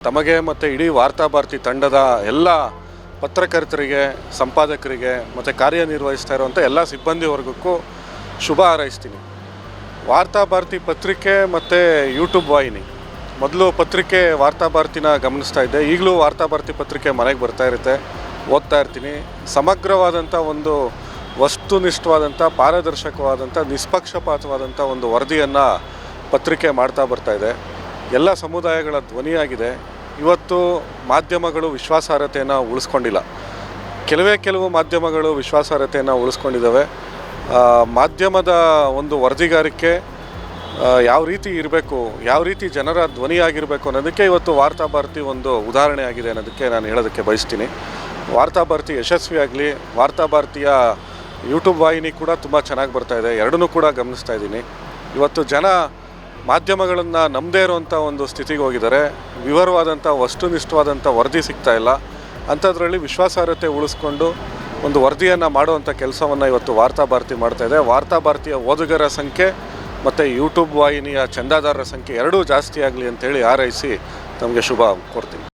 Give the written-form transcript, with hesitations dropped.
ತಮಗೆ ಮತ್ತು ಇಡೀ ವಾರ್ತಾಭಾರತಿ ತಂಡದ ಎಲ್ಲ ಪತ್ರಕರ್ತರಿಗೆ, ಸಂಪಾದಕರಿಗೆ ಮತ್ತು ಕಾರ್ಯನಿರ್ವಹಿಸ್ತಾ ಇರುವಂಥ ಎಲ್ಲ ಸಿಬ್ಬಂದಿ ವರ್ಗಕ್ಕೂ ಶುಭ ಹಾರೈಸ್ತೀನಿ. ವಾರ್ತಾಭಾರತಿ ಪತ್ರಿಕೆ ಮತ್ತು ಯೂಟ್ಯೂಬ್ ವಾಹಿನಿ, ಮೊದಲು ಪತ್ರಿಕೆ ವಾರ್ತಾಭಾರತಿನ ಗಮನಿಸ್ತಾ ಇದ್ದೆ. ಈಗಲೂ ವಾರ್ತಾಭಾರತಿ ಪತ್ರಿಕೆ ಮನೆಗೆ ಬರ್ತಾ ಇರುತ್ತೆ, ಓದ್ತಾ ಇರ್ತೀನಿ. ಸಮಗ್ರವಾದಂಥ ಒಂದು ವಸ್ತುನಿಷ್ಠವಾದಂಥ, ಪಾರದರ್ಶಕವಾದಂಥ, ನಿಷ್ಪಕ್ಷಪಾತವಾದಂಥ ಒಂದು ವರದಿಯನ್ನು ಪತ್ರಿಕೆ ಮಾಡ್ತಾ ಬರ್ತಾ ಇದೆ. ಎಲ್ಲ ಸಮುದಾಯಗಳ ಧ್ವನಿಯಾಗಿದೆ. ಇವತ್ತು ಮಾಧ್ಯಮಗಳು ವಿಶ್ವಾಸಾರ್ಹತೆಯನ್ನು ಉಳಿಸ್ಕೊಂಡಿಲ್ಲ. ಕೆಲವು ಮಾಧ್ಯಮಗಳು ವಿಶ್ವಾಸಾರ್ಹತೆಯನ್ನು ಉಳಿಸ್ಕೊಂಡಿದ್ದಾವೆ. ಮಾಧ್ಯಮದ ಒಂದು ವರದಿಗಾರಿಕೆ ಯಾವ ರೀತಿ ಇರಬೇಕು, ಯಾವ ರೀತಿ ಜನರ ಧ್ವನಿಯಾಗಿರಬೇಕು ಅನ್ನೋದಕ್ಕೆ ಇವತ್ತು ವಾರ್ತಾಭಾರತಿ ಒಂದು ಉದಾಹರಣೆ ಆಗಿದೆ ಅನ್ನೋದಕ್ಕೆ ನಾನು ಹೇಳೋದಕ್ಕೆ ಬಯಸ್ತೀನಿ. ವಾರ್ತಾಭಾರತಿ ಯಶಸ್ವಿಯಾಗಲಿ. ವಾರ್ತಾಭಾರತಿಯ ಯೂಟ್ಯೂಬ್ ವಾಹಿನಿ ಕೂಡ ತುಂಬ ಚೆನ್ನಾಗಿ ಬರ್ತಾಯಿದೆ. ಎರಡನ್ನೂ ಕೂಡ ಗಮನಿಸ್ತಾ ಇದ್ದೀನಿ. ಇವತ್ತು ಜನ ಮಾಧ್ಯಮಗಳನ್ನು ನಂಬದೇ ಇರುವಂಥ ಒಂದು ಸ್ಥಿತಿಗೆ ಹೋಗಿದ್ದಾರೆ. ವಿವರವಾದಂಥ, ವಸ್ತುನಿಷ್ಠವಾದಂಥ ವರದಿ ಸಿಗ್ತಾ ಇಲ್ಲ. ಅಂಥದ್ರಲ್ಲಿ ವಿಶ್ವಾಸಾರ್ಹತೆ ಉಳಿಸ್ಕೊಂಡು ಒಂದು ವರದಿಯನ್ನು ಮಾಡುವಂಥ ಕೆಲಸವನ್ನು ಇವತ್ತು ವಾರ್ತಾಭಾರತಿ ಮಾಡ್ತಾಯಿದೆ. ವಾರ್ತಾಭಾರತಿಯ ಓದುಗರ ಸಂಖ್ಯೆ ಮತ್ತು ಯೂಟ್ಯೂಬ್ ವಾಹಿನಿಯ ಚಂದಾದಾರರ ಸಂಖ್ಯೆ ಎರಡೂ ಜಾಸ್ತಿ ಆಗಲಿ ಅಂತೇಳಿ ಹಾರೈಸಿ ತಮಗೆ ಶುಭ ಕೋರ್ತೀನಿ.